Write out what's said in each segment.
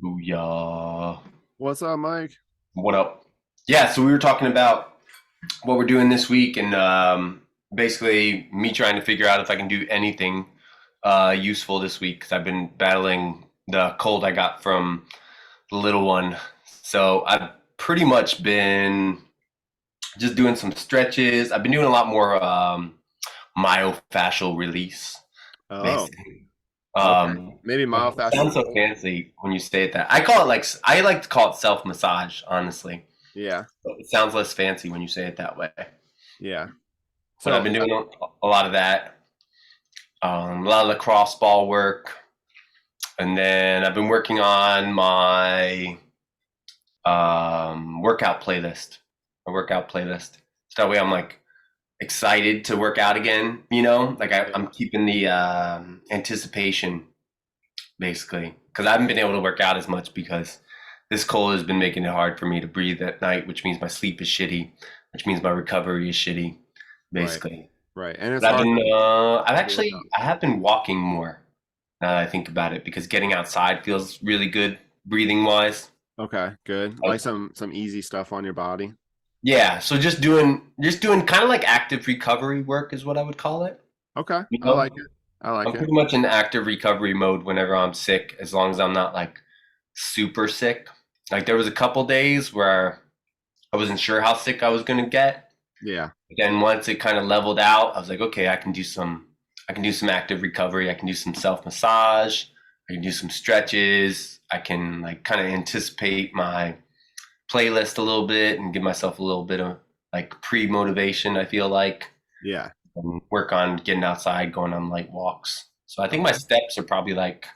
Booyah. What's up, Mike? What up? Yeah, so we were talking about what we're doing this week and basically me trying to figure out if I can do anything useful this week because I've been battling the cold I got from the little one. So I've pretty much been just doing some stretches. I've been doing a lot more myofascial release, Oh, basically. okay. Um, Maybe it myofascial sounds so release. fancy when you say it that. I call it like I like to call it self massage, honestly. Yeah, It sounds less fancy when you say it that way. yeah. But I've So, been doing a lot of that, a lot of lacrosse ball work, and then I've been working on my workout playlist. My workout playlist. So that way I'm like excited to work out again. Like yeah. I'm keeping the anticipation basically because I haven't been able to work out as much because this cold has been making it hard for me to breathe at night, which means my sleep is shitty, which means my recovery is shitty, Right, basically. right. And it's But hard to work out. I have been walking more now that I think about it because getting outside feels really good breathing wise. Okay, good. Like some easy stuff on your body. Yeah, so just doing kind of like active recovery work is what I would call it. Okay, You I like know, it. I like I'm it. pretty much in active recovery mode whenever I'm sick, as long as I'm not like super sick. Like there was a couple days where I wasn't sure how sick I was gonna get. Yeah, But then once it kind of leveled out, I was like, okay, I can do some active recovery. I can do some self massage. I can do some stretches. I can like kind of anticipate my playlist a little bit and give myself a little bit of like pre motivation. I feel like yeah. and work on getting outside, going on light walks. So I think my Okay. steps are probably like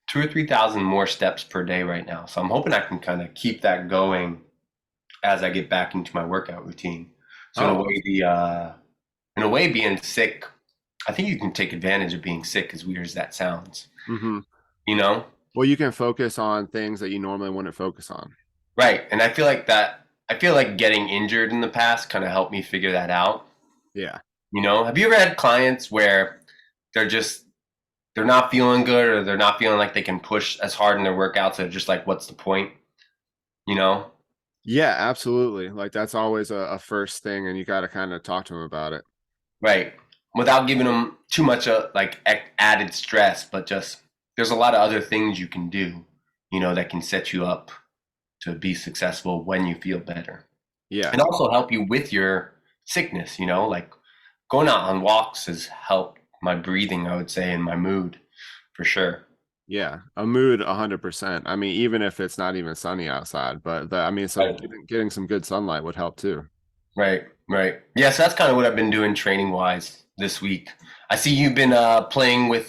2 or 3 thousand more steps per day right now. So I'm hoping I can kind of keep that going as I get back into my workout routine. So Oh, awesome. in a way, being sick, I think you can take advantage of being sick, as weird as that sounds. Mm-hmm. You know, Well, you can focus on things that you normally wouldn't focus on. right? And I feel like that. I feel like getting injured in the past kind of helped me figure that out. Yeah. Have you ever had clients where they're just they're not feeling good or they're not feeling like they can push as hard in their workouts? They're just like, what's the point? You know, Yeah, absolutely. Like that's always a first thing, and you got to kind of talk to them about it. right? Without giving them too much like added stress, but just there's a lot of other things you can do, that can set you up to be successful when you feel better, Yeah. and also help you with your sickness. Like going out on walks has helped my breathing, I would say, and my mood for sure. Yeah, a mood 100%. I mean, even if it's not even sunny outside, but I mean, some Right, getting some good sunlight would help too. right, right. Yeah, so that's kind of what I've been doing training wise this week. I see you've been playing with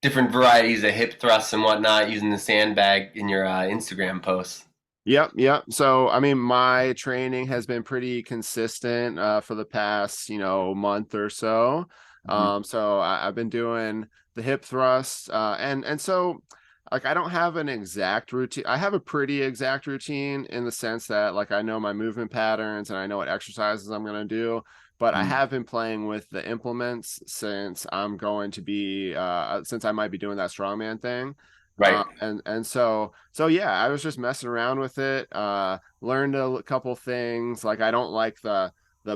different varieties of hip thrusts and whatnot using the sandbag in your Instagram posts. Yep, yep. So, I mean, my training has been pretty consistent for the past, month or so. Mhm. I've been doing the hip thrust, and so like I don't have an exact routine. I have a pretty exact routine in the sense that like I know my movement patterns and I know what exercises I'm going to do. But I Mhm. have been playing with the implements since I'm going to be since I might be doing that strongman thing. Right. And so yeah, I was just messing around with it. Learned a couple things. Like I don't like the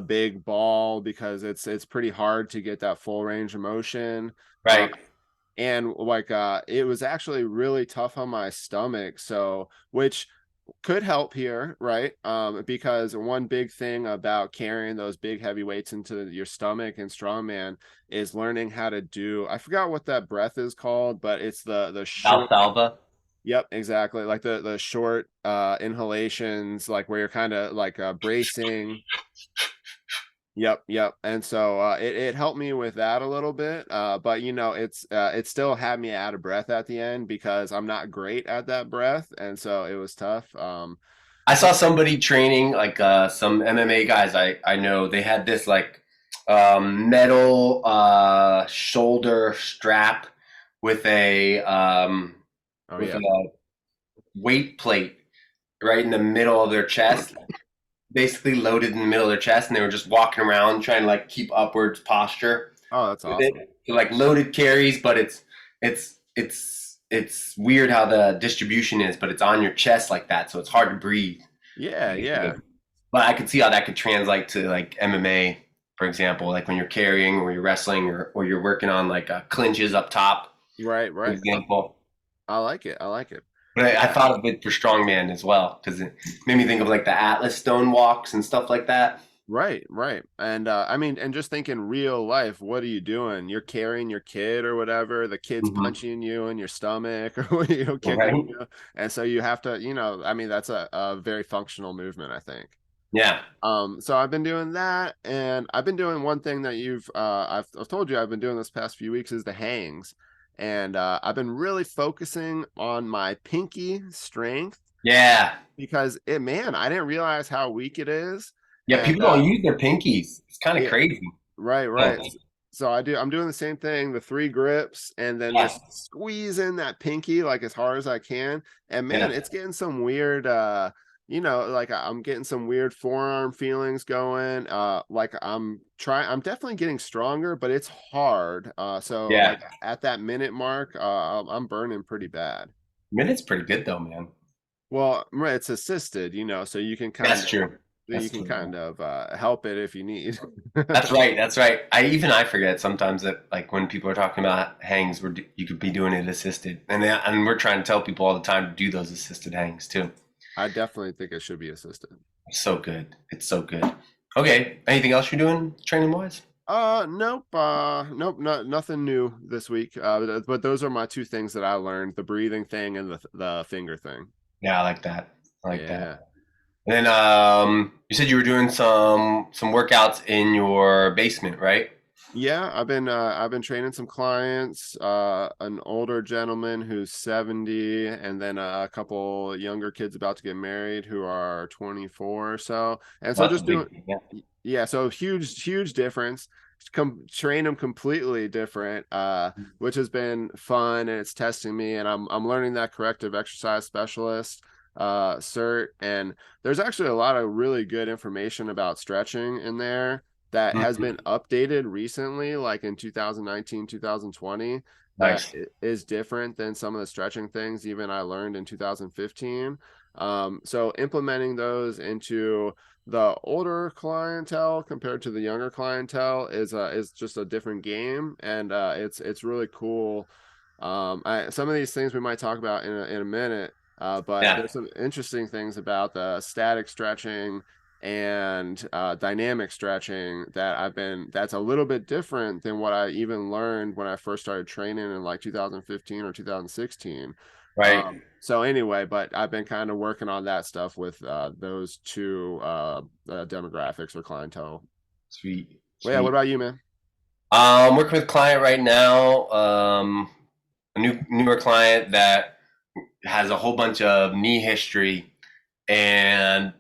big ball because it's pretty hard to get that full range of motion. Uh, Right. and like it was actually really tough on my stomach. So which could help here, right? Because one big thing about carrying those big heavy weights into your stomach and strongman is learning how to do. I forgot what that breath is called, but it's the short. Valsalva. Yep, exactly. Like the short inhalations, like where you're kind of like bracing. Yep, yep. And so it helped me with that a little bit. But it still had me out of breath at the end because I'm not great at that breath, and so it was tough. I So saw somebody training like some MMA guys I know. They had this like metal shoulder strap with a oh with yeah. a weight plate right in the middle of their chest, basically loaded in the middle of their chest, and they were just walking around trying to like keep upwards posture Oh, that's with awesome. it. So, like loaded carries, but it's it's weird how the distribution is, but it's on your chest like that, so it's hard to breathe. Yeah, yeah. But I could see how that could translate to like MMA, for example, like when you're carrying or you're wrestling or you're working on like clinches up top, Right, for right. example. I like it. I like it. But I Yeah. thought of it for strongman as well because it made me think of like the Atlas stone walks and stuff like that. Right, right. And I mean, and just think in real life, what are you doing? You're carrying your kid or whatever, the kid's Hmm. punching you in your stomach or kicking Right? you. And so you have to, I mean, that's a very functional movement, I think. Yeah. So I've been doing that, and I've been doing one thing that I've told you I've been doing this past few weeks is the hangs. And I've been really focusing on my pinky strength Yeah. because man, I didn't realize how weak it is. Yeah. And People don't use their pinkies. It's kind of yeah, crazy. right, Oh, right. So I'm doing the same thing, the three grips, and then yeah. just squeeze in that pinky like as hard as I can. And man, Yeah. it's getting some weird like I'm getting some weird forearm feelings going. Like I'm definitely getting stronger, but it's hard. So Yeah. like at that minute mark, I'm burning pretty bad. Minute's pretty good though, man. Well, right, it's assisted, so That's true. you That's can true. kind of help it if you need. That's right. That's right. I forget sometimes that like when people are talking about hangs, you could be doing it assisted, and we're trying to tell people all the time to do those assisted hangs too. I definitely think it should be assisted. It's so good. It's so good. Okay. Anything else you're doing training wise? Nope. Nope. Nothing new this week. But those are my two things that I learned: the breathing thing and the finger thing. Yeah, I like that. I like that. Yeah. And then you said you were doing some workouts in your basement, right? Yeah, I've been training some clients, an older gentleman who's 70, and then a couple younger kids about to get married who are 24 or so. And so Well, that's a just doing, big thing. Yeah. yeah, so huge difference. Train them completely different, which has been fun, and it's testing me, and I'm learning that corrective exercise specialist cert. And there's actually a lot of really good information about stretching in there that has been Mhm. updated recently, like in 2019, 2020, that Nice. is different than some of the stretching things even I learned in 2015. So implementing those into the older clientele compared to the younger clientele is just a different game, and it's really cool. Some of these things we might talk about in a minute, but Yeah. there's some interesting things about the static stretching and dynamic stretching that's a little bit different than what I even learned when I first started training in like 2015 or 2016. Right. So anyway, but I've been kind of working on that stuff with those two demographics or clientele. Sweet. Well, yeah, what Sweet. about you, man? Working with a client right now. A newer client that has a whole bunch of knee history, and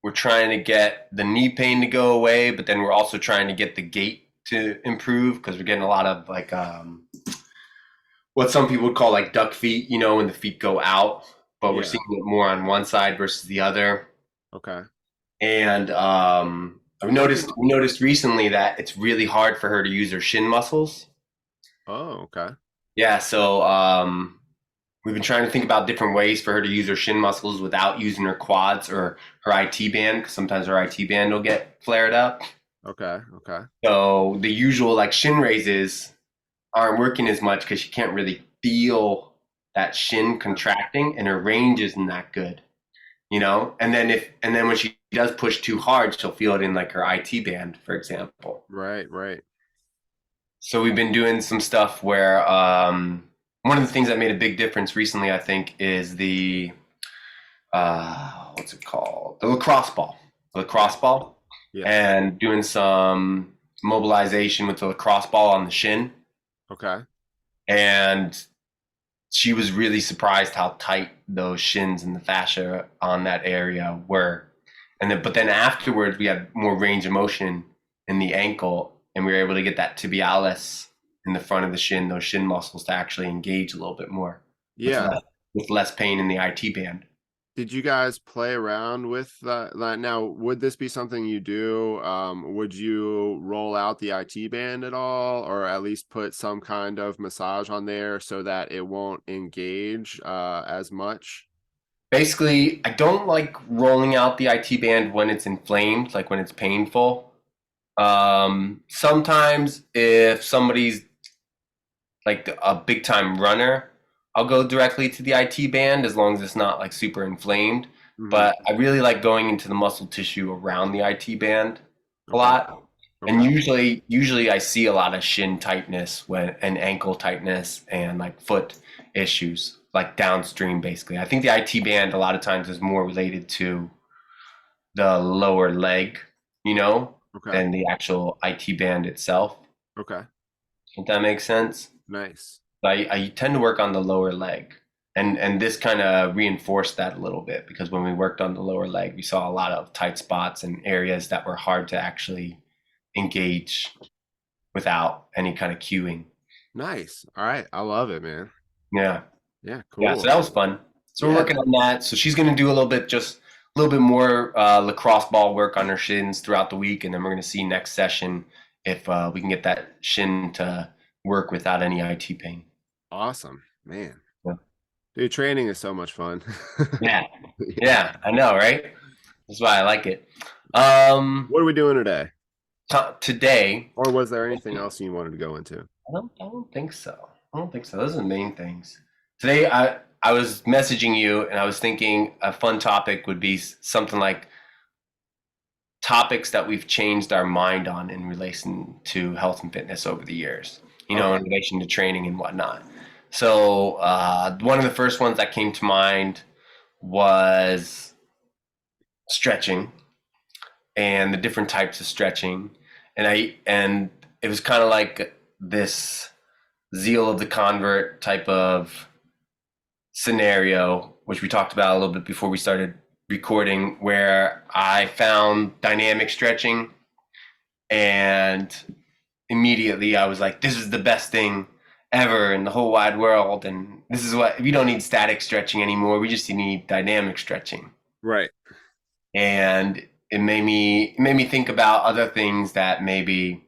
we're trying to get the knee pain to go away, but then we're also trying to get the gait to improve because we're getting a lot of like what some people would call like duck feet, when the feet go out, but we're Yeah. seeing it more on one side versus the other. Okay. And I've What do you? noticed recently that it's really hard for her to use her shin muscles. Oh, okay. Yeah, so we've been trying to think about different ways for her to use her shin muscles without using her quads or her IT band, because sometimes her IT band will get flared up. Okay. Okay. So the usual like shin raises aren't working as much because she can't really feel that shin Yeah. contracting, and her range isn't that good. And then when she does push too hard, she'll feel it in like her IT band, for example. Right. Right. So we've been doing some stuff where one of the things that made a big difference recently, I think, is the what's it called? The lacrosse ball. The lacrosse ball, Yes. and doing some mobilization with the lacrosse ball on the shin. Okay. And she was really surprised how tight those shins and the fascia on that area were. But then afterwards, we had more range of motion in the ankle, and we were able to get that tibialis in the front of the shin, those shin muscles to actually engage a little bit more with Yeah. less with less pain in the IT band. Did you guys play around with that? Now, would this be something you do? Would you roll out the IT band at all, or at least put some kind of massage on there so that it won't engage as much? Basically, I don't like rolling out the IT band when it's inflamed, like when it's painful. Sometimes if somebody's like a big time runner, I'll go directly to the IT band as long as it's not like super inflamed. Hmm. But I really like going into the muscle tissue around the IT band a Okay. lot. And Okay. usually I see a lot of shin tightness when and ankle tightness and like foot issues, like downstream basically. I think the IT band a lot of times is more related to the lower leg, you know, Okay. than the actual IT band itself. Okay. If that makes sense. Nice. I tend to work on the lower leg. And this kind of reinforced that a little bit because when we worked on the lower leg, we saw a lot of tight spots and areas that were hard to actually engage without any kind of cueing. Nice. All right. I love it, man. Yeah. Yeah, Yeah. So cool. that was fun. So we're Yeah, working on that. So she's going to do a little bit, just a little bit more lacrosse ball work on her shins throughout the week. And then we're going to see next session if we can get that shin to work without any IT pain. awesome, man. Yeah. Dude, training is so much fun. Yeah. Yeah. Yeah. I know, right? That's why I like it. Um, What are we doing today? today, Or was there anything else you wanted to go into? I don't think so. I don't think so. Those are the main things. Today, I was messaging you and I was thinking a fun topic would be something like topics that we've changed our mind on in relation to health and fitness over the years, Okay. in relation to training and whatnot. So, one of the first ones that came to mind was stretching and the different types of stretching. And it was kind of like this zeal of the convert type of scenario, which we talked about a little bit before we started recording, where I found dynamic stretching and immediately I was like, this is the best thing ever in the whole wide world. And this is what we don't need static stretching anymore. We just need dynamic stretching. Right. And it made me think about other things that maybe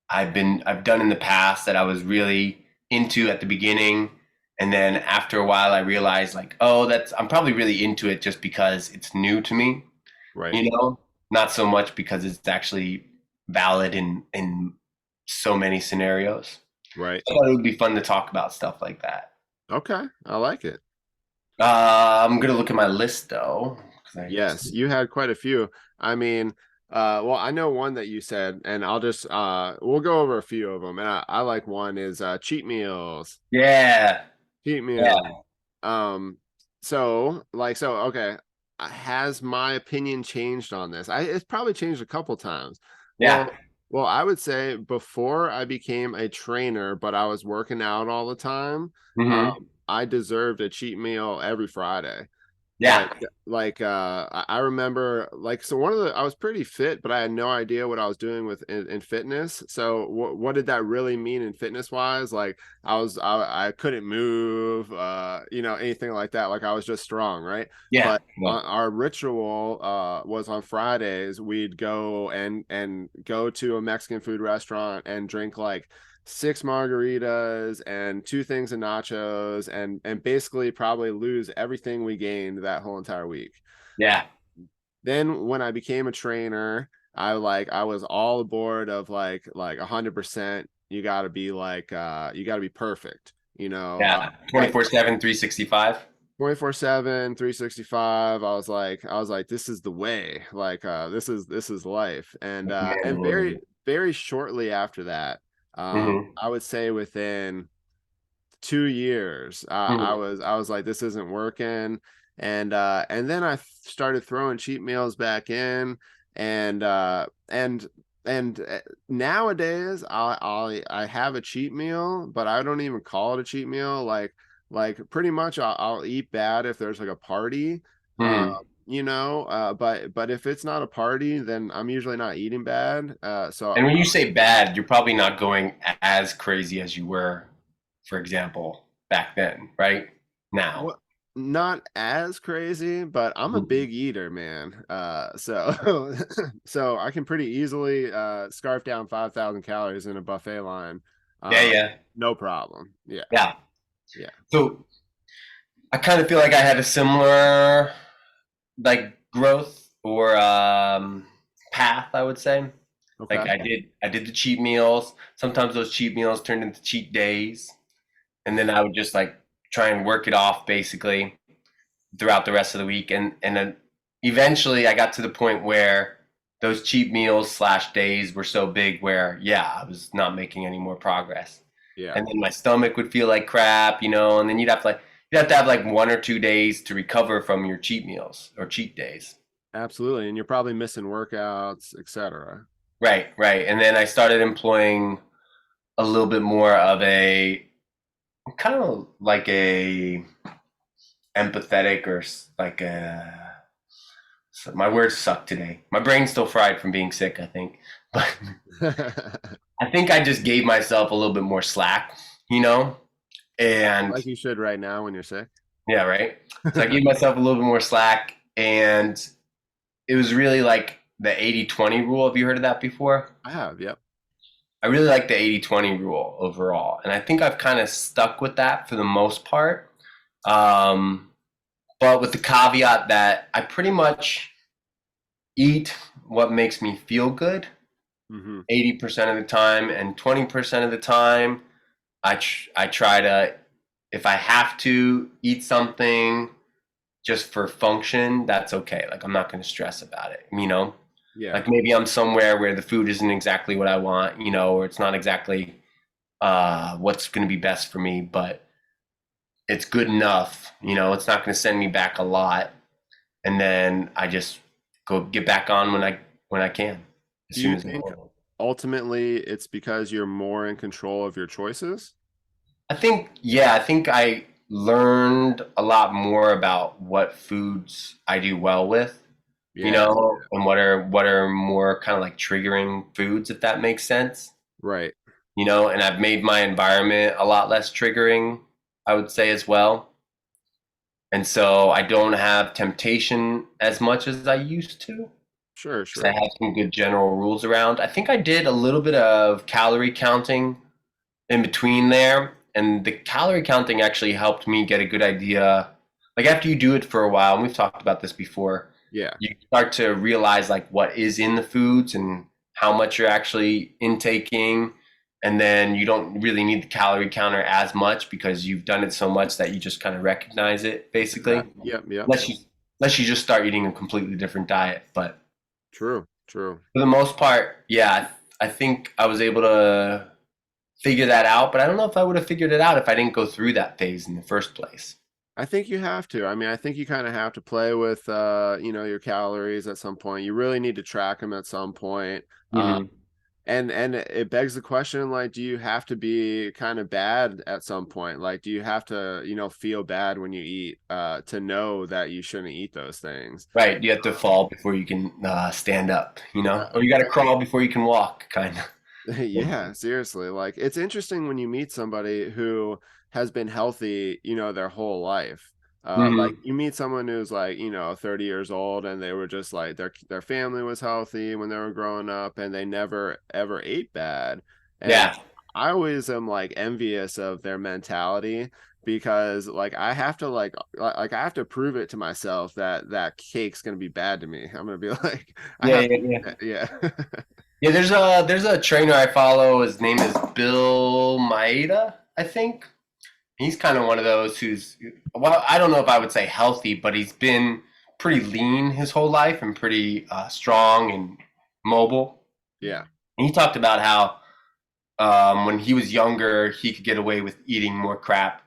I've done in the past that I was really into at the beginning. And then after a while I realized like, oh, I'm probably really into it just because it's new to me, Right. not so much because it's actually valid in so many scenarios. Right. I thought it would be fun to talk about stuff like that. Okay. I like it. I'm gonna look at my list though. 'Cause Yes, you had quite a few. I mean, well, I know one that you said, and I'll just we'll go over a few of them. And I like one is cheat meals. yeah, Cheat meal. yeah, Um, so okay. Has my opinion changed on this? It's probably changed a couple times. yeah. Well, I would say before I became a trainer, but I was working out all the time, Hmm. I deserved a cheat meal every Friday. Yeah, I remember like so one of the I was pretty fit, but I had no idea what I was doing in fitness. So what did that really mean in fitness wise? Like I couldn't move, anything like that. Like I was just strong, right? yeah, But yeah, our ritual was on Fridays. We'd go and go to a Mexican food restaurant and drink like six margaritas and two things of nachos and basically probably lose everything we gained that whole entire week. yeah, Then when I became a trainer, I was all aboard of like 100%. You gotta be perfect. yeah. Like 24/7, 365. 24/7, 365. I was like, this is the way. Like this is life. And very, very shortly after that, Mm-hmm. I would say within 2 years, Hmm. I was like, this isn't working. And then I started throwing cheat meals back in, and nowadays I have a cheat meal, but I don't even call it a cheat meal. Like pretty much I'll eat bad if there's like a party, uh, Hmm. but if it's not a party, then I'm usually not eating bad. And when you say bad, you're probably not going as crazy as you were, for example, back then, right? Now. Not as crazy, but I'm a Mhm. big eater, man. So so I can pretty easily scarf down 5,000 calories in a buffet line. Yeah, Um, yeah, no problem. Yeah, yeah. yeah. So I kind of feel like I had a similar like growth or path, I would say. Like Okay. I did the cheat meals. Sometimes those cheat meals turned into cheat days, and then I would just like try and work it off basically throughout the rest of the week, and then eventually I got to the point where those cheat meals slash days were so big where yeah, I was not making any more progress, Yeah, and then my stomach would feel like crap, and then you'd have to have like 1 or 2 days to recover from your cheat meals or cheat days. absolutely. And you're probably missing workouts, etc. Right, right. And then I started employing a little bit more of a kind of like a empathetic or like a, so my words suck today. My brain's still fried from being sick, I think. But I think I just gave myself a little bit more slack, you know? And Like you should right now when you're sick. yeah, right. So I gave myself a little bit more slack, and it was really like the 80-20 rule. Have you heard of that before? I have, yep. I really like the 80-20 rule overall. And I think I've kind of stuck with that for the most part. Um, but with the caveat that I pretty much eat what makes me feel good Hmm. 80% of the time, and 20% of the time, I try to, if I have to eat something just for function, that's okay. Like, I'm not going to stress about it, Yeah, Like, maybe I'm somewhere where the food isn't exactly what I want, or it's not exactly what's going to be best for me, but it's good enough. It's not going to send me back a lot, and then I just go get back on when I can, as do soon you as I think can. ultimately it's because you're more in control of your choices? I think I learned a lot more about what foods I do well with, Yeah, and what are more kind of like triggering foods, if that makes sense. right. And I've made my environment a lot less triggering, I would say as well. And so I don't have temptation as much as I used to Sure, because I sure. have some good general rules around. I think I did a little bit of calorie counting in between there, and the calorie counting actually helped me get a good idea. Like after you do it for a while, and we've talked about this before, Yeah, you start to realize like what is in the foods and how much you're actually intaking, and then you don't really need the calorie counter as much because you've done it so much that you just kind of recognize it basically, exactly. Yep, yep. unless you just start eating a completely different diet. But True, true. for the most part, yeah, I think I was able to figure that out, but I don't know if I would have figured it out if I didn't go through that phase in the first place. I think you have to. I mean, I think you kind of have to play with your calories at some point. You really need to track them at some point. Uh, Mm-hmm. and it begs the question, like, do you have to be kind of bad at some point? Like, do you have to, feel bad when you eat to know that you shouldn't eat those things? Right, you have to fall before you can stand up, Yeah, or you got to crawl before you can walk, kind of. yeah, seriously. Like it's interesting when you meet somebody who has been healthy, their whole life. Like Hmm. you meet someone who's like, 30 years old and they were just like their family was healthy when they were growing up and they never ever ate bad. And Yeah, I always am like envious of their mentality because like I have to like I have to prove it to myself that that cake's gonna be bad to me. I'm gonna be like I yeah, have yeah, yeah. yeah. Yeah, there's a trainer I follow. His name is Bill Maeda, I think. He's kind of one of those who's, well, I don't know if I would say healthy, but he's been pretty lean his whole life and pretty strong and mobile. Yeah. And he talked about how when he was younger, he could get away with eating more crap,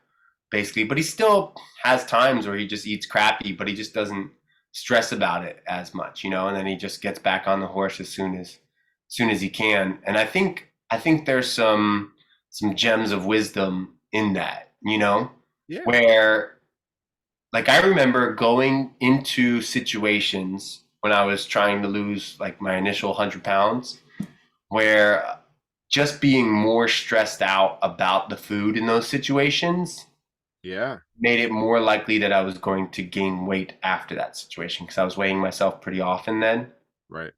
basically. But he still has times where he just eats crappy, but he just doesn't stress about it as much, And then he just gets back on the horse as soon as he can. And I think there's some gems of wisdom in that, Yeah. where like I remember going into situations when I was trying to lose like my initial 100 pounds where just being more stressed out about the food in those situations Yeah. made it more likely that I was going to gain weight after that situation because I was weighing myself pretty often then. Right.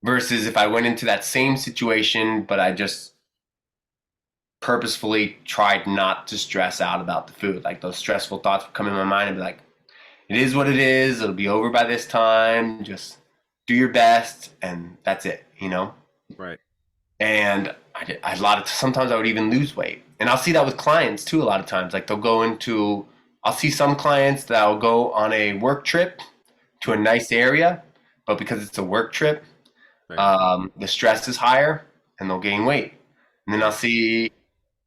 Versus if I went into that same situation, but I just purposefully tried not to stress out about the food. Like those stressful thoughts would come in my mind and be like, it is what it is. It'll be over by this time. Just do your best, and that's it, you know? Right. And a lot of sometimes I would even lose weight, and I'll see that with clients too. A lot of times, like they'll go into, I'll see some clients that will go on a work trip to a Mm. nice area, but because it's a work trip, Right. the stress is higher, and they'll gain weight. And then I'll Right. see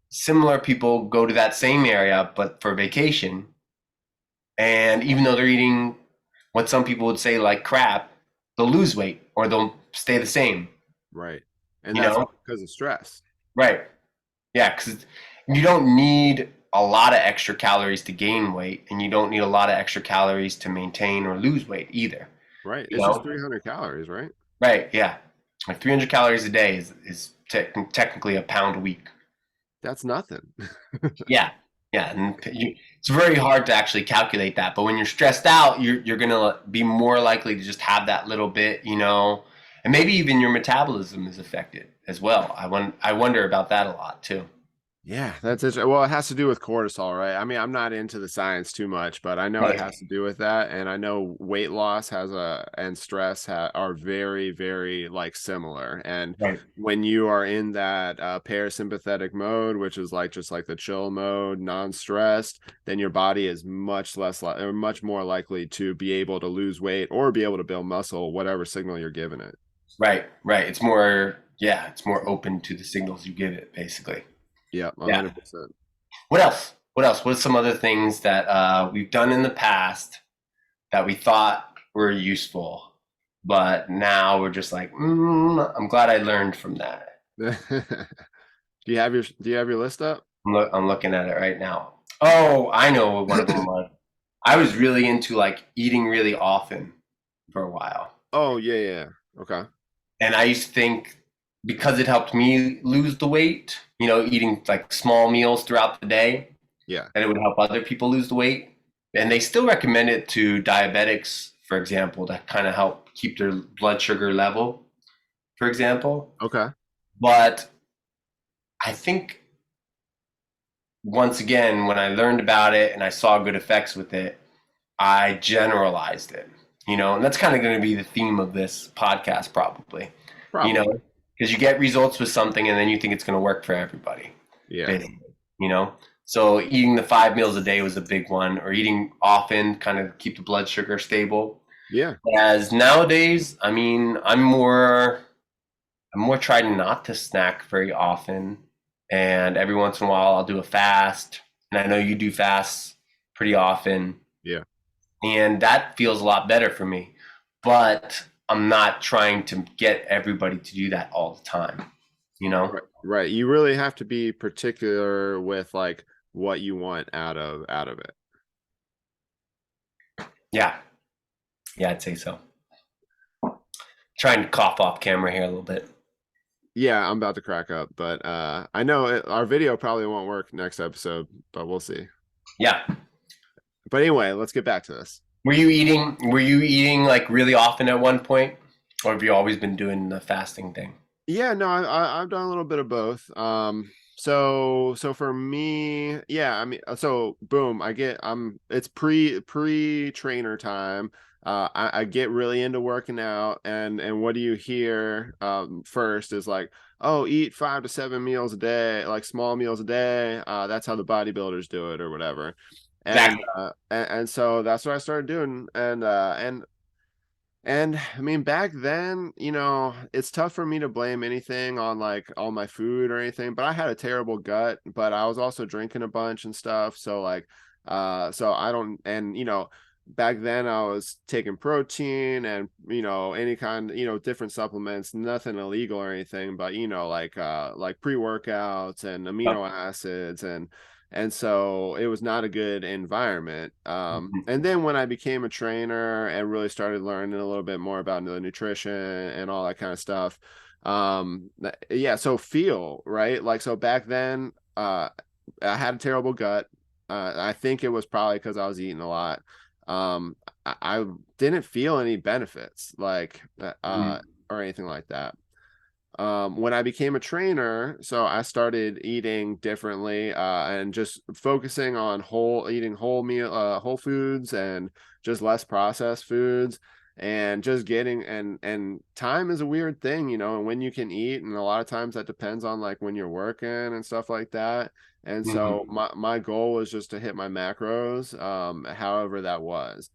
similar people go to that same area, but for vacation, and even though they're eating what some people would say like crap, they'll lose weight or they'll stay the same. Right. And You that's know, because of stress. right? Yeah, because you don't need a lot of extra calories to gain weight, and you don't need a lot of extra calories to maintain or lose weight either. Right. You It's just know, 300 calories, right? right? Yeah, like 300 calories a day is technically a pound a week. That's nothing. Yeah, yeah, and it's very hard to actually calculate that. But when you're stressed out, you're gonna be more likely to just have that little bit, you know, and maybe even your metabolism is affected as well. I wonder about that a lot too. Yeah, that's it. Well, it has to do with cortisol, right? I mean, I'm not into the science too much, but I know it Right, has to do with that. And I know weight loss and stress are very, very like similar. And right, when you are in that parasympathetic mode, which is like just like the chill mode, non-stressed, then your body is much less or much more likely to be able to lose weight or be able to build muscle, whatever signal you're giving it. right. It's more, yeah, it's more open to the signals you give it, basically. Yeah, Yeah. 100%. What else? What else? What are some other things that we've done in the past that we thought were useful, but now we're just like, I'm glad I learned from that. Do you have your list up? I'm looking at it right now. Oh, I know what one of them was. I was really into like eating really often for a while. Oh, yeah, yeah. Okay. And I used to think because it helped me lose the weight, you know, eating like small meals throughout the day, Yeah. that it would help other people lose the weight. And they still recommend it to diabetics, for example, to kind of help keep their blood sugar level, for example. Okay. But I think once again, when I learned about it and I saw good effects with it, I generalized it, you know, and that's kind of going to be the theme of this podcast, probably, you know, Probably. because you get results with something and then you think it's going to work for everybody, Yeah. basically, you know. So eating the 5 meals a day was a big one, or eating often, kind of keep the blood sugar stable. Yeah. As nowadays, I mean, I'm more trying not to snack very often, and every once in a while I'll do a fast, and I know you do fasts pretty often, Yeah. and that feels a lot better for me. But I'm not trying to get everybody to do that all the time, you know? Right. Right. You really have to be particular with like what you want out of it. Yeah, yeah, I'd say so. Trying to cough off camera here a little bit. Yeah, I'm about to crack up, but I know our video probably won't work next episode, but we'll see. Yeah. But anyway, let's get back to this. Were you eating like really often at one point? Or have you always been doing the fasting thing? Yeah, no, I've done a little bit of both. So for me, yeah, I mean, so boom, it's pre trainer time. I get really into working out, and what do you hear? First is like, oh, eat 5 to 7 meals a day, like small meals a day. That's how the bodybuilders do it, or whatever. Exactly. And so that's what I started doing, and I mean, back then, it's tough for me to blame anything on like all my food or anything, but I had a terrible gut, but I was also drinking a bunch and stuff. So like, so I don't, and back then I was taking protein and, any kind, different supplements, nothing illegal or anything, but, like pre-workouts and Yep. amino acids and so it was not a good environment. Mhm. And then when I became a trainer and really started learning a little bit more about the nutrition and all that kind of stuff, yeah. So feel right, like so back then, I had a terrible gut. I think it was probably because I was eating a lot. Um, I didn't feel any benefits Mhm. or anything like that. When I became a trainer, so I started eating differently, and just focusing on eating whole foods and just less processed foods, and just getting and time is a weird thing, and when you can eat, and a lot of times that depends on like when you're working and stuff like that. And so Mhm. my goal was just to hit my macros, however that was.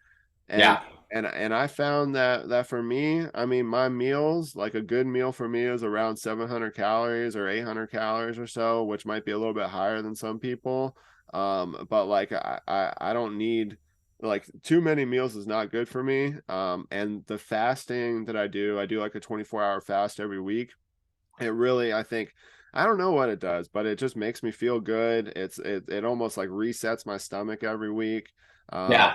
and Yeah. and I found that for me, I mean, my meals, like a good meal for me is around 700 calories or 800 calories or so, which might be a little bit higher than some people. But like I don't need, like, too many meals is not good for me. And the fasting that I do like a 24-hour fast every week. It really, I think, I don't know what it does, but it just makes me feel good. It almost like resets my stomach every week. Um, Yeah.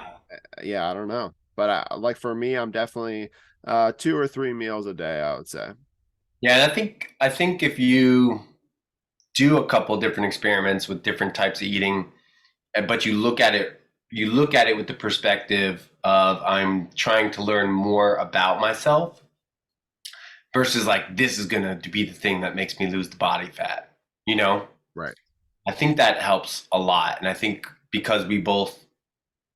yeah, I don't know. But like for me, I'm definitely 2 or 3 meals a day, I would say. Yeah. And I think if you do a couple different experiments with different types of eating, but you look at it with the perspective of I'm trying to learn more about myself versus like this is gonna be the thing that makes me lose the body fat. You know, Right. I think that helps a lot, and I think because we both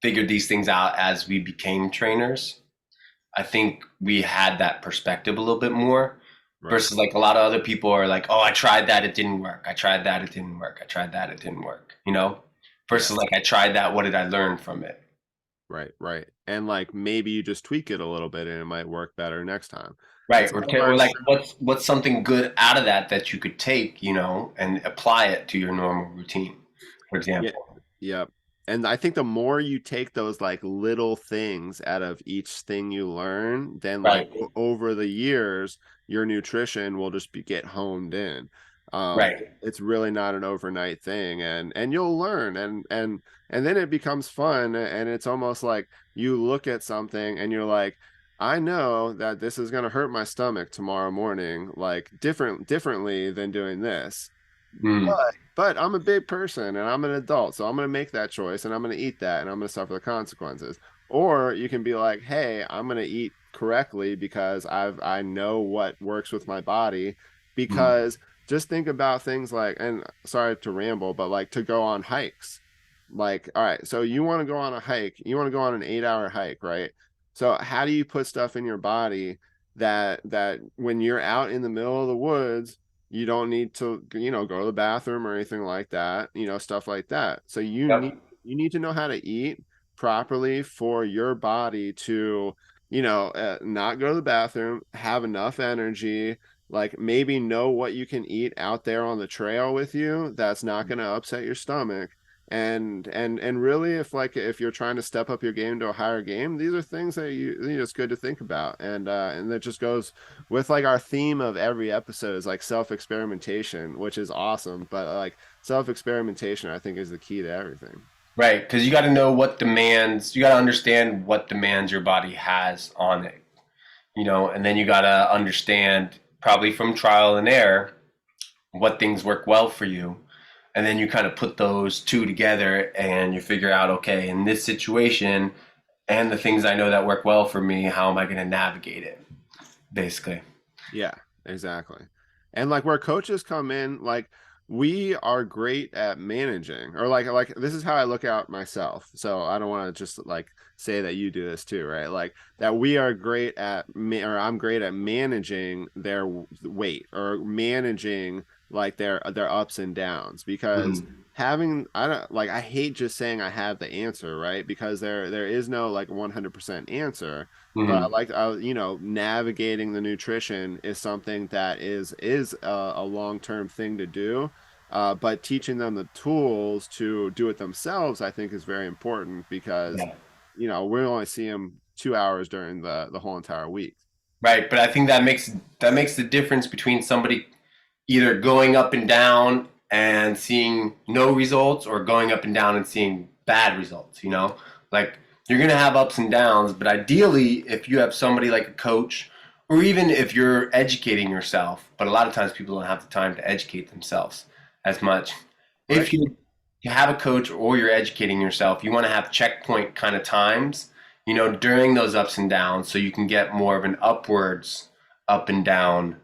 figured these things out as we became trainers, I think we had that perspective a little bit more Right. versus like a lot of other people are like, oh, I tried that, it didn't work. I tried that, it didn't work. I tried that, it didn't work. You know, Yeah. versus like I tried that, what did I learn from it? Right. Right. And like maybe you just tweak it a little bit and it might work better next time. Right. It's Or almost like what's something good out of that that you could take, you know, and apply it to your normal routine, for Yeah. example. Yep. And I think the more you take those like little things out of each thing you learn, then like Right. over the years, your nutrition will just get honed in. Right. It's really not an overnight thing, and you'll learn, and then it becomes fun, and it's almost like you look at something and you're like, I know that this is going to hurt my stomach tomorrow morning, like differently than doing this. Mm. But I'm a big person and I'm an adult, so I'm going to make that choice and I'm going to eat that and I'm going to suffer the consequences. Or you can be like, "Hey, I'm going to eat correctly because I know what works with my body." Mm. Because just think about things like, and sorry to ramble, but like to go on hikes. Like, all right, so you want to go on a hike, you want to go on an 8-hour hike, right? So how do you put stuff in your body that when you're out in the middle of the woods, you don't need to, go to the bathroom or anything like that, stuff like that. So Yep. you need to know how to eat properly for your body to, not go to the bathroom, have enough energy, like maybe know what you can eat out there on the trail with you that's not going to upset your stomach. And really, if you're trying to step up your game to a higher game, these are things that it's good to think about. And that just goes with like our theme of every episode is like self-experimentation, which is awesome, but like self-experimentation I think is the key to everything. Right. Because you got to know what demands, you got to understand what demands your body has on it, you know, and then you got to understand probably from trial and error what things work well for you. And then you kind of put those two together and you figure out, okay, in this situation and the things I know that work well for me, how am I going to navigate it, basically? Yeah, exactly. And like where coaches come in, like we are great at managing, or like this is how I look at myself. So I don't want to just like say that you do this too, right? Like that we are great at or I'm great at managing their weight or managing like their ups and downs, because Mm-hmm. having, I don't like, I hate just saying I have the answer, right? Because there is no like 100% answer. But I Mm-hmm. like, navigating the nutrition is something that is a long-term thing to do. But teaching them the tools to do it themselves, I think, is very important because, Yeah. we only see them 2 hours during the whole entire week. Right. But I think that makes the difference between somebody either going up and down and seeing no results or going up and down and seeing bad results, you know? Like you're going to have ups and downs, but ideally if you have somebody like a coach or even if you're educating yourself, but a lot of times people don't have the time to educate themselves as much. Right. If you you have a coach or you're educating yourself, you want to have checkpoint kind of times, during those ups and downs so you can get more of an upwards up and down,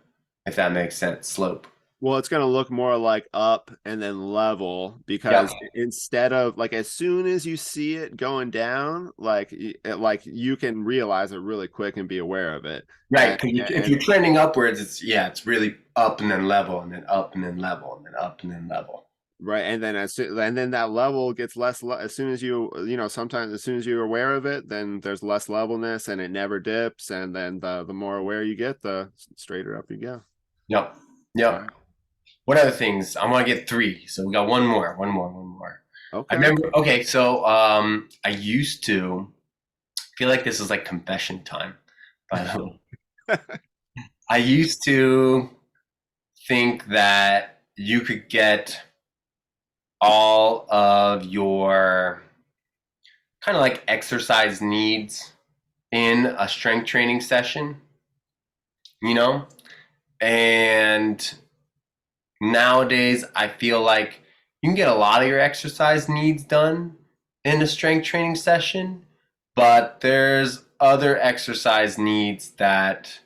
if that makes sense, slope. Well, it's going to look more like up and then level, Yep. because instead of like as soon as you see it going down, like you can realize it really quick and be aware of it. Right. Because if And you're trending upwards, it's really up and then level and then up and then level and then up and then level. right, and then and then that level gets less as soon as sometimes as soon as you're aware of it, then there's less levelness and it never dips, and then the more aware you get, the straighter up you go. Yep. All Yep. right. What other things? I want to get three. So we got one more. I Okay. remember, okay, so I used to feel like this is like confession time, by the way. I used to think that you could get all of your kind of like exercise needs in a strength training session, you know? And nowadays, I feel like you can get a lot of your exercise needs done in a strength training session, but there's other exercise needs that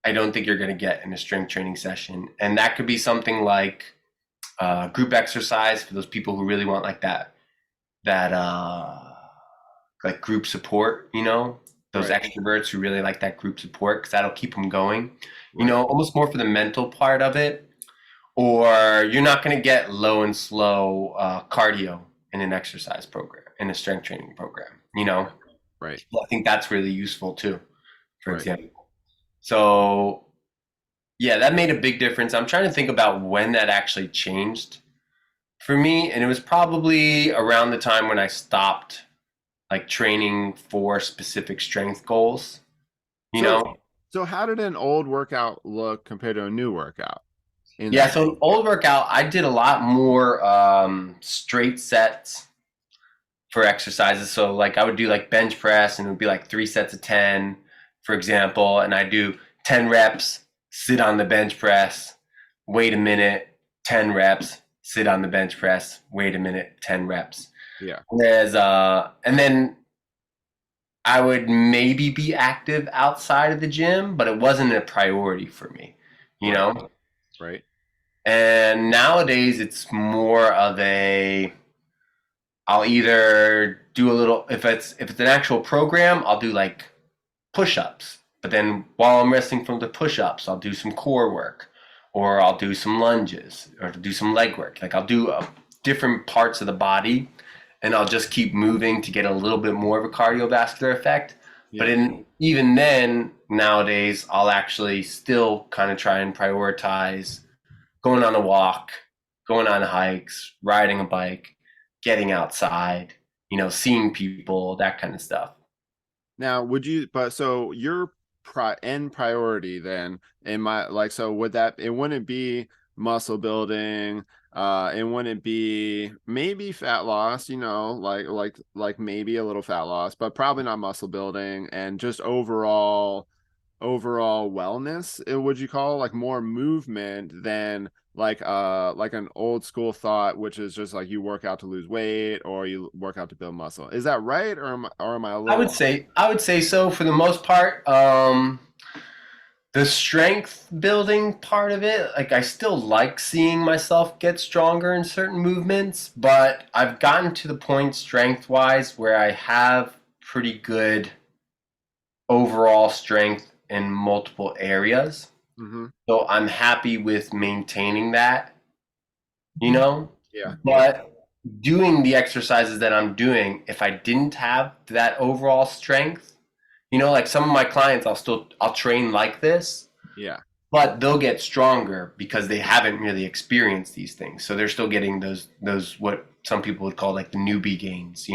I don't think you're going to get in a strength training session. And that could be something like group exercise for those people who really want like that like group support, those Right. extroverts who really like that group support because that'll keep them going, Right. almost more for the mental part of it. Or you're not going to get low and slow cardio in an exercise program, in a strength training program, Right. I think that's really useful too, for Right. example. So, yeah, that made a big difference. I'm trying to think about when that actually changed for me. And it was probably around the time when I stopped like training for specific strength goals, you So know? so how did an old workout look compared to a new workout in Yeah, that? so an old workout, I did a lot more straight sets for exercises. So like I would do like bench press and it would be like 3 sets of 10, for example. And I do 10 reps, sit on the bench press, wait a minute, 10 reps, sit on the bench press, wait a minute, 10 reps. Yeah. Whereas, and then I would maybe be active outside of the gym, but it wasn't a priority for me, you Right. know? Right. And nowadays it's more of a, I'll either do a little if it's an actual program, I'll do like push-ups. But then while I'm resting from the push-ups, I'll do some core work or I'll do some lunges or do some leg work. Like I'll do different parts of the body and I'll just keep moving to get a little bit more of a cardiovascular effect. But Yeah. in even then nowadays, I'll actually still kind of try and prioritize going on a walk, going on hikes, riding a bike, getting outside, seeing people, that kind of stuff. Now, would you, but so your end priority then in my, like, so would that, it wouldn't be muscle building, it wouldn't be maybe fat loss, like maybe a little fat loss, but probably not muscle building, and just overall wellness, would you call like more movement than like an old school thought, which is just like you work out to lose weight or you work out to build muscle? Is that right, or am I a I little would off? say I would say so for the most part. The strength building part of it, like I still like seeing myself get stronger in certain movements, but I've gotten to the point strength wise where I have pretty good overall strength in multiple areas. Mm-hmm. So I'm happy with maintaining that, you know? Yeah, yeah, But doing the exercises that I'm doing, if I didn't have that overall strength, like some of my clients, I'll train like this, yeah. but they'll get stronger because they haven't really experienced these things. So they're still getting those what some people would call like the newbie gains.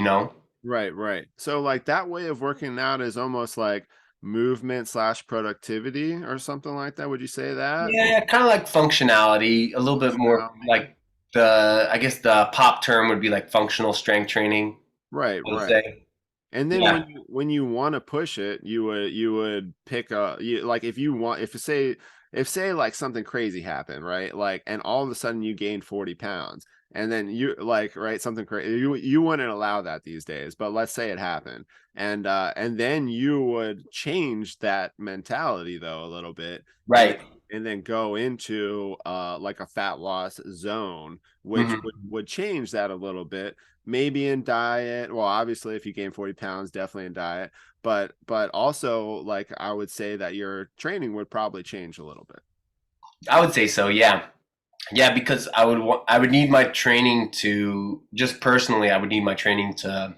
Right, right. So like that way of working out is almost like movement slash productivity or something like that. Would you say that? Or Yeah, kind of like functionality, a little bit more functionality? like I guess the pop term would be like functional strength training, Right, I would right. say. And then Yeah. when you want to push it, you would pick a, like if you want, if you say if say like something crazy happened, right? Like, and all of a sudden you gained 40 pounds, and then you like, right, something crazy, you wouldn't allow that these days, but let's say it happened, and then you would change that mentality though a little bit, and Right. then go into like a fat loss zone, which Hmm. would change that a little bit, maybe in diet. Well, obviously if you gain 40 pounds, definitely in diet, but also like I would say that your training would probably change a little bit. I would say so. Yeah. Yeah, because I would need my training to just personally, I would need my training to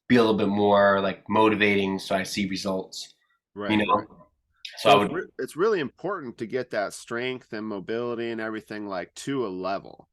be a little bit more like motivating so I see results, you Right, right. know? So I So would, it's really important to get that strength and mobility and everything like to a level,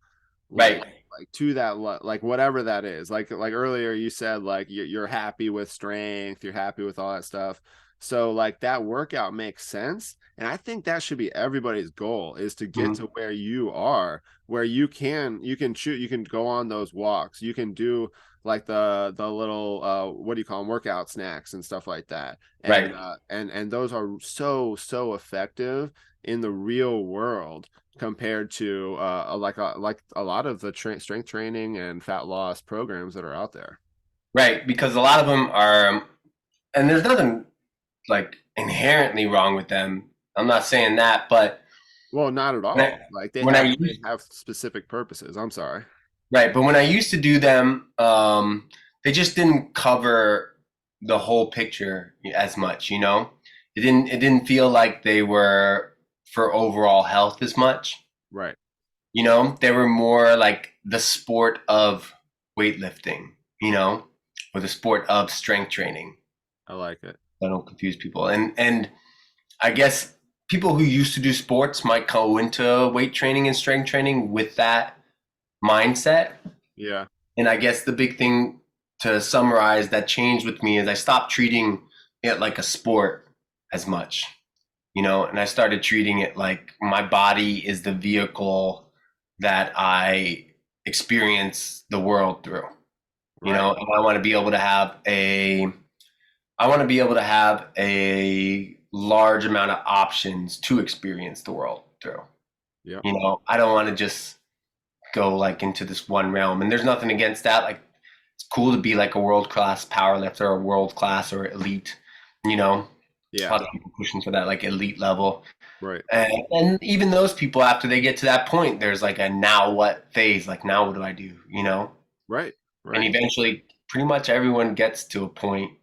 like right, to that like whatever that is. Like earlier you said like you're happy with strength, you're happy with all that stuff. So like that workout makes sense, and I think that should be everybody's goal, is to get to mhm, where you are, where you can shoot, you can go on those walks, you can do like the little what do you call them, workout snacks and stuff like that, right, and those are so effective in the real world compared to like a lot of the strength training and fat loss programs that are out there. right. Because a lot of them are, and there's nothing like inherently wrong with them. I'm not saying that, but Well, not at when I, all. Like when I they used, have specific purposes. I'm sorry. right, but when I used to do them, they just didn't cover the whole picture as much, you know? It didn't feel like they were for overall health as much. Right. You know, they were more like the sport of weightlifting, you know, or the sport of strength training. I like it. I don't confuse people. And I guess people who used to do sports might go into weight training and strength training with that mindset. Yeah. And I guess the big thing to summarize that changed with me is I stopped treating it like a sport as much, you know, and I started treating it like my body is the vehicle that I experience the world through, you Right. know, and I want to be able to have I want to be able to have a large amount of options to experience the world through. Yeah. You know, I don't want to just go like into this one realm. And there's nothing against that. Like it's cool to be like a world class power lifter or world class or elite, you know. A Yeah. lot of people pushing for that like elite level. Right. And even those people after they get to that point, there's like a now what phase, like now what do I do, you know? Right. And Right. eventually pretty much everyone gets to a point,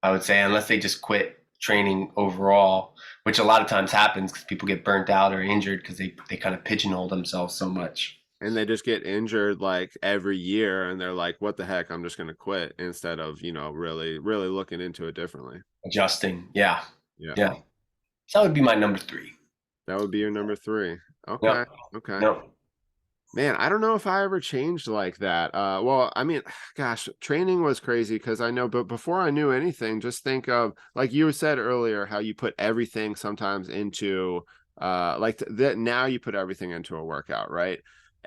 I would say, unless they just quit training overall, which a lot of times happens because people get burnt out or injured because they kind of pigeonhole themselves so much. And they just get injured like every year, and they're like, what the heck, I'm just going to quit, instead of, really looking into it differently. Adjusting. Yeah. Yeah. Yeah. So that would be my number three. That would be your number three. Okay. Yep. Okay. Yep. Man, I don't know if I ever changed like that. Well, I mean, gosh, training was crazy because I know, but before I knew anything, just think of, like you said earlier, how you put everything sometimes into like that now you put everything into a workout, right?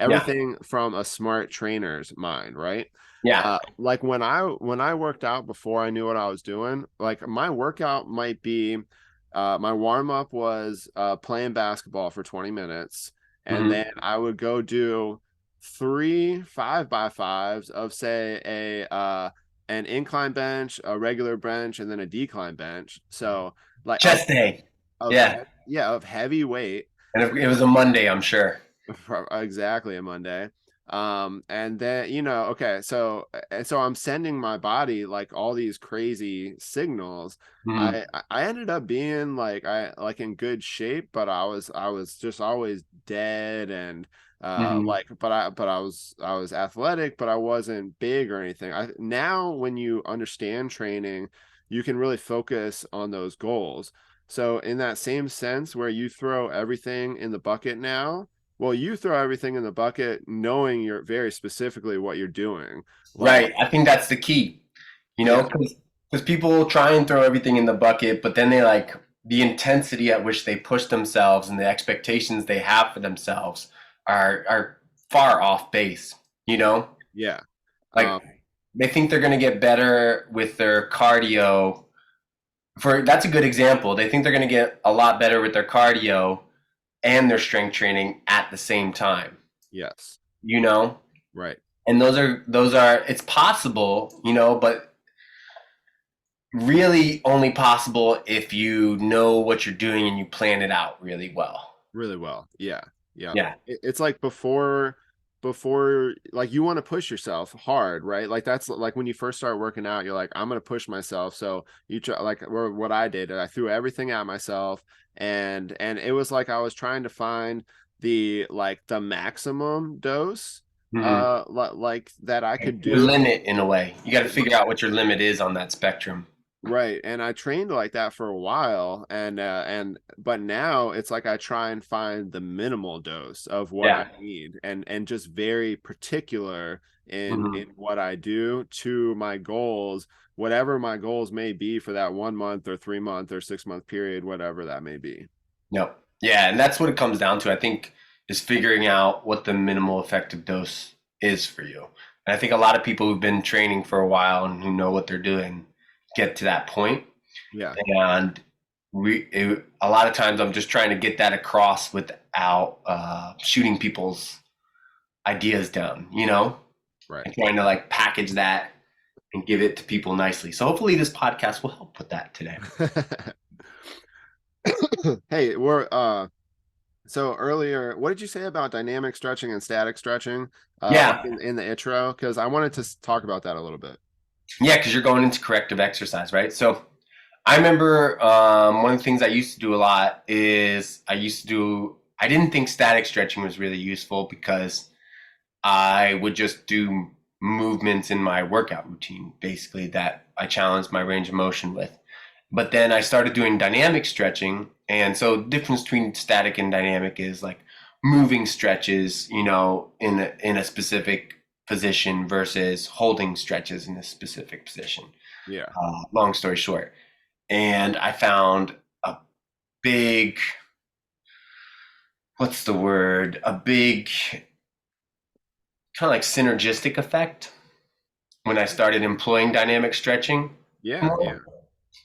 Yeah. Everything from a smart trainer's mind, right? Yeah. Like when I worked out before I knew what I was doing, like my workout might be my warm up was playing basketball for 20 minutes, and then Hmm. I would go do three 5x5s of say a an incline bench, a regular bench, and then a decline bench. So like Chest day. Yeah. of heavy weight. And it was a Monday, I'm sure. Exactly, a Monday. And then okay, so I'm sending my body like all these crazy signals. Hmm. I ended up being like I like in good shape, but I was just always dead, and Hmm. like but I was athletic, but I wasn't big or anything. Now when you understand training, you can really focus on those goals. So in that same sense where you throw everything in the bucket now, well, you throw everything in the bucket knowing you're very specifically what you're doing. Like, Right. I think that's the key, you know, yeah, because people try and throw everything in the bucket, but then they like the intensity at which they push themselves and the expectations they have for themselves are far off base, you know? yeah, Like um, they think they're going to get better with their cardio. For that's a good example. They think they're going to get a lot better with their cardio and their strength training at the same time, Yes. you know? Right. And those are it's possible, but really only possible if you know what you're doing and you plan it out really well. Really well. Yeah. Yeah. Yeah. It's like before like you want to push yourself hard, right? Like that's like when you first start working out, you're like, I'm gonna push myself. So you try like what I did, I threw everything at myself, and it was like I was trying to find the maximum dose Hmm. like that I could Your do. limit in a way. You got to figure out what your limit is on that spectrum. Right. And I trained like that for a while, and but now it's like I try and find the minimal dose of what I Yeah. need, and just very particular in Hmm. what I do to my goals, whatever my goals may be for that 1 month or 3 month or 6 month period, whatever that may be. Yep. Yeah, and that's what it comes down to, I think, is figuring out what the minimal effective dose is for you. And I think a lot of people who've been training for a while and who know what they're doing get to that point. Yeah. And a lot of times I'm just trying to get that across without shooting people's ideas down, Right. and trying to like package that and give it to people nicely. So hopefully this podcast will help with that today. Hey, we're so earlier, what did you say about dynamic stretching and static stretching, like Yeah, in the intro? Because I wanted to talk about that a little bit. yeah, because you're going into corrective exercise, right? So I remember one of the things I used to do a lot is I didn't think static stretching was really useful because I would just do movements in my workout routine, basically, that I challenged my range of motion with. But then I started doing dynamic stretching. And so the difference between static and dynamic is like moving stretches, in a specific position versus holding stretches in a specific position. Yeah. Long story short. And I found a big, what's the word? A big kind of like synergistic effect when I started employing dynamic stretching Yeah, yeah. more.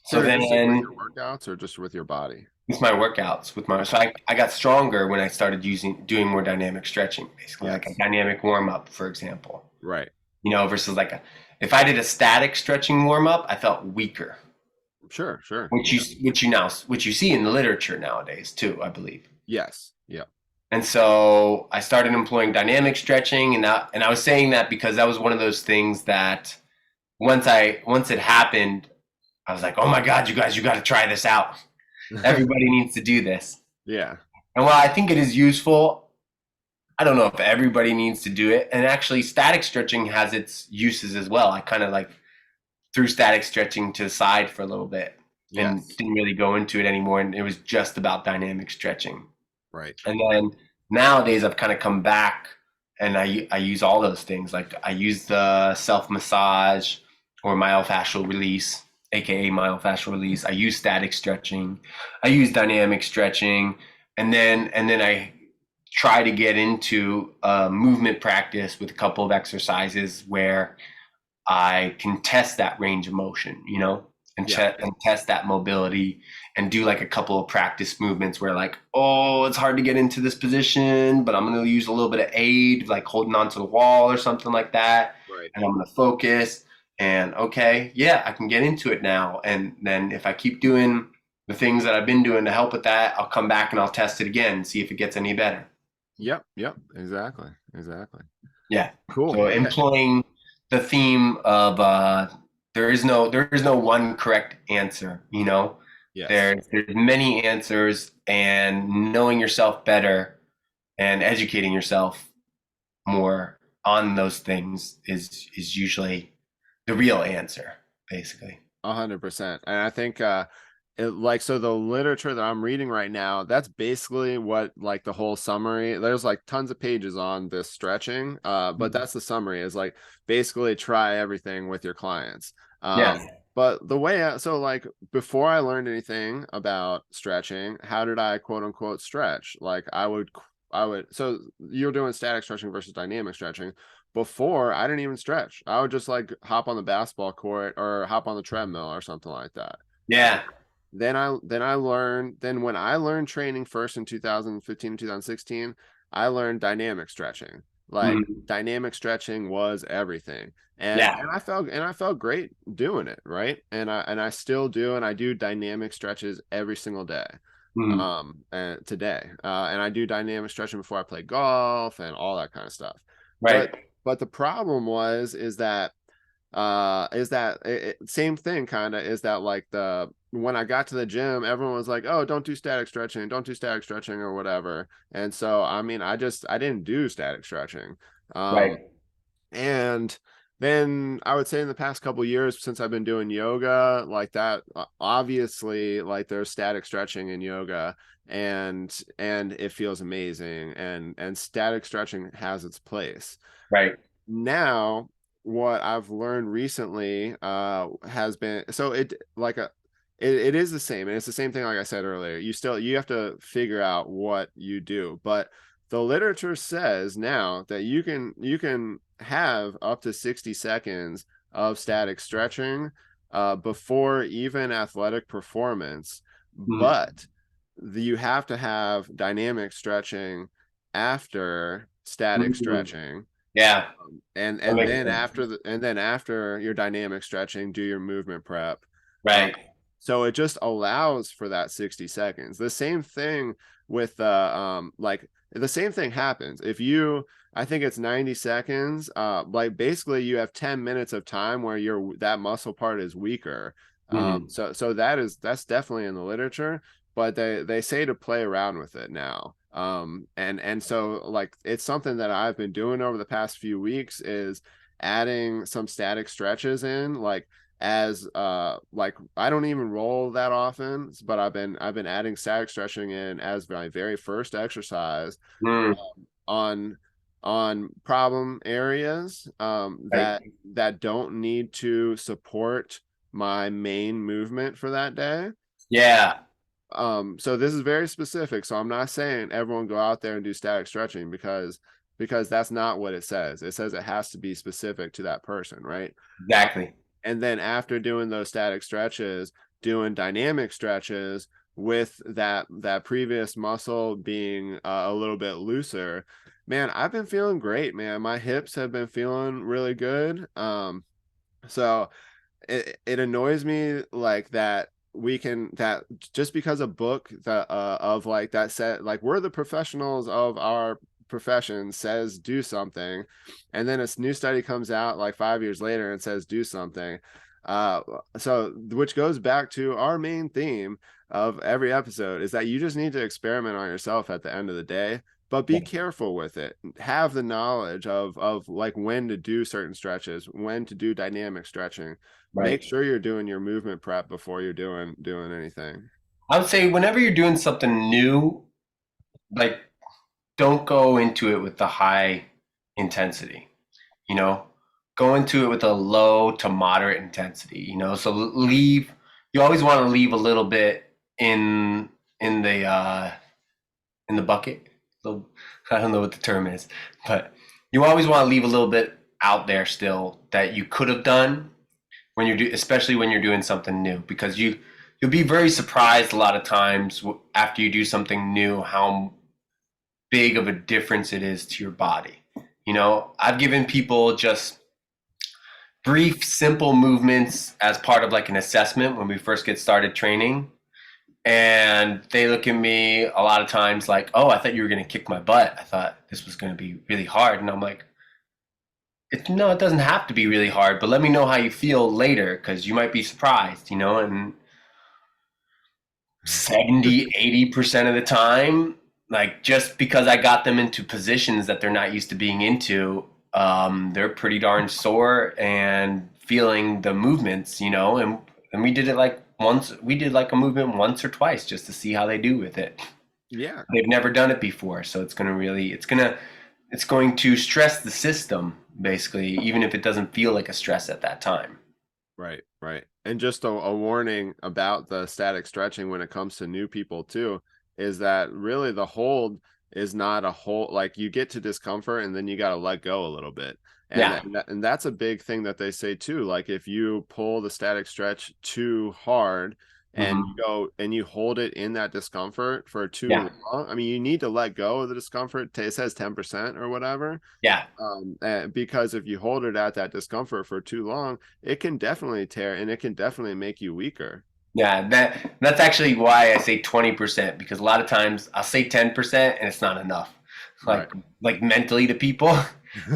So Synergistic with then your workouts or just with your body? with my workouts, so I got stronger when I started doing more dynamic stretching, basically like a Yes. dynamic warm up, for example, Right. versus if I did a static stretching warm up, I felt weaker, Sure, sure. which Yeah. which you see in the literature nowadays too, I believe. Yes. Yeah. And so I started employing dynamic stretching, and I was saying that because that was one of those things that once it happened, I was like, oh my God, you guys, you got to try this out. Everybody needs to do this. Yeah. And while I think it is useful, I don't know if everybody needs to do it. And actually, static stretching has its uses as well. I kind of like threw static stretching to the side for a little bit and Yes. didn't really go into it anymore. And it was just about dynamic stretching. Right. And then nowadays, I've kind of come back and I use all those things. Like I use the self massage or myofascial release, aka myofascial release. I use static stretching. I use dynamic stretching, and then I try to get into movement practice with a couple of exercises where I can test that range of motion, Yeah. and test that mobility and do like a couple of practice movements where like, oh, it's hard to get into this position, but I'm going to use a little bit of aid, like holding onto the wall or something like that. Right. And I'm going to focus and okay, yeah, I can get into it now. And then if I keep doing the things that I've been doing to help with that, I'll come back and I'll test it again and see if it gets any better. Yep. Yep. Exactly. Exactly. Yeah. Cool. So Yeah. employing the theme of there is no one correct answer, Yes. There's many answers, and knowing yourself better and educating yourself more on those things is usually the real answer, basically. 100%. And I think like so the literature that I'm reading right now, that's basically what like the whole summary. There's like tons of pages on this stretching, but that's the summary is like basically try everything with your clients. Yeah. But the way so like before I learned anything about stretching, how did I quote unquote stretch? Like I would so you're doing static stretching versus dynamic stretching. Before I didn't even stretch. I would just like hop on the basketball court or hop on the treadmill or something like that. Yeah. then when I learned training first in 2015 and 2016, I learned dynamic stretching. Like Mhm. dynamic stretching was everything. And Yeah. I felt great doing it, right? And I still do, and I do dynamic stretches every single day. Mhm. And today. And I do dynamic stretching before I play golf and all that kind of stuff. But Right. the problem is that same thing kind of is that like the when I got to the gym, everyone was like, oh, don't do static stretching, don't do static stretching or whatever. And so I mean I didn't do static stretching. um Right. and then I would say in the past couple years since I've been doing yoga like that, obviously like there's static stretching in yoga, and it feels amazing, and static stretching has its place. Right. Now what I've learned recently has been so it is the same, and it's the same thing like I said earlier. You have to figure out what you do, but the literature says now that you can have up to 60 seconds of static stretching before even athletic performance, Mhm. but you have to have dynamic stretching after static Mhm. stretching. Yeah. That And makes then sense. after your dynamic stretching, do your movement prep. um, Right. so it just allows for that 60 seconds. The same thing with like the same thing happens if you I think it's 90 seconds. Like basically you have 10 minutes of time where that muscle part is weaker. Mhm. So that's definitely in the literature, but they say to play around with it now. And so like it's something that I've been doing over the past few weeks is adding some static stretches in, like I don't even roll that often, but I've been adding static stretching in as my very first exercise Mm. on problem areas Right. that don't need to support my main movement for that day. Yeah. So this is very specific. So I'm not saying everyone go out there and do static stretching because that's not what it says. It says it has to be specific to that person, right? Uh, Exactly. and then after doing those static stretches, doing dynamic stretches with that previous muscle being a little bit looser. Man, I've been feeling great, man. My hips have been feeling really good. So it annoys me like that we can that just because a book that of like that said like we're the professionals of our profession says do something, and then a new study comes out like 5 years later and says do something. uh so which goes back to our main theme of every episode is that you just need to experiment on yourself at the end of the day, but be Yeah. careful with it. Have the knowledge of like when to do certain stretches, when to do dynamic stretching. Make Right. sure you're doing your movement prep before you're doing anything. I would say whenever you're doing something new, like don't go into it with the high intensity, you know? Go into it with a low to moderate intensity, you know? So leave you always want to leave a little bit in the bucket. So, I don't know what the term is, but you always want to leave a little bit out there still that you could have done when especially when you're doing something new, because you'll be very surprised a lot of times after you do something new how big of a difference it is to your body. You know, I've given people just brief, simple movements as part of like an assessment when we first get started training. And they look at me a lot of times like, oh, I thought you were going to kick my butt. I thought this was going to be really hard. And I'm like, no, it doesn't have to be really hard, but let me know how you feel later because you might be surprised, you know? And 70-80% of the time, like just because I got them into positions that they're not used to being into, they're pretty darn sore and feeling the movements, you know. And we did it like once. We did like a movement once or twice just to see how they do with it. Yeah. They've never done it before, so it's going to stress the system basically, even if it doesn't feel like a stress at that time. Right, right. And just a warning about the static stretching when it comes to new people too, is that really the hold is not a hold. Like you get to discomfort and then you got to let go a little bit. Yeah. And that's a big thing that they say too. Like if you pull the static stretch too hard, and you Hmm. go and you hold it in that discomfort for too Yeah. long. I mean, you need to let go of the discomfort. It says 10% or whatever. Yeah. Because if you hold it at that discomfort for too long, it can definitely tear and it can definitely make you weaker. Yeah, that's actually why I say 20%, because a lot of times I'll say 10% and it's not enough. Right. Like mentally to people,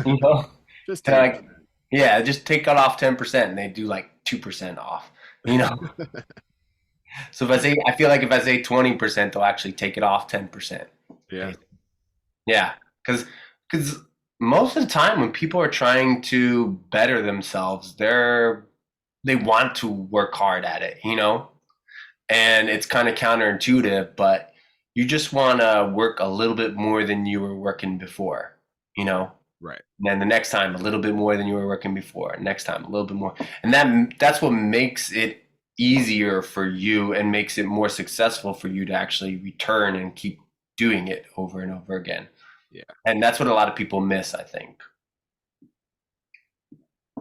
you know, Just to 10%. like, yeah, just take it off 10% and they do like 2% off, you know. So if I say, I feel like if I say 20%, they'll actually take it off 10%. Yeah. Yeah, because most of the time when people are trying to better themselves, they want to work hard at it, you know. And it's kind of counterintuitive, but you just want to work a little bit more than you were working before, you know. Right. And then the next time a little bit more than you were working before, next time a little bit more, and that's what makes it easier for you and makes it more successful for you to actually return and keep doing it over and over again. Yeah. And that's what a lot of people miss, I think.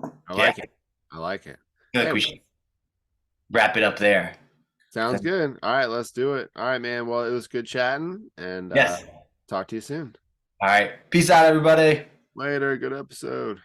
I Yeah, like it. I like it. I feel like Hey, we should wrap it up there. sounds good. All right, let's do it. All right, man. Well, it was good chatting and Yes. talk to you soon. All right. Peace out, everybody. Later. Good episode.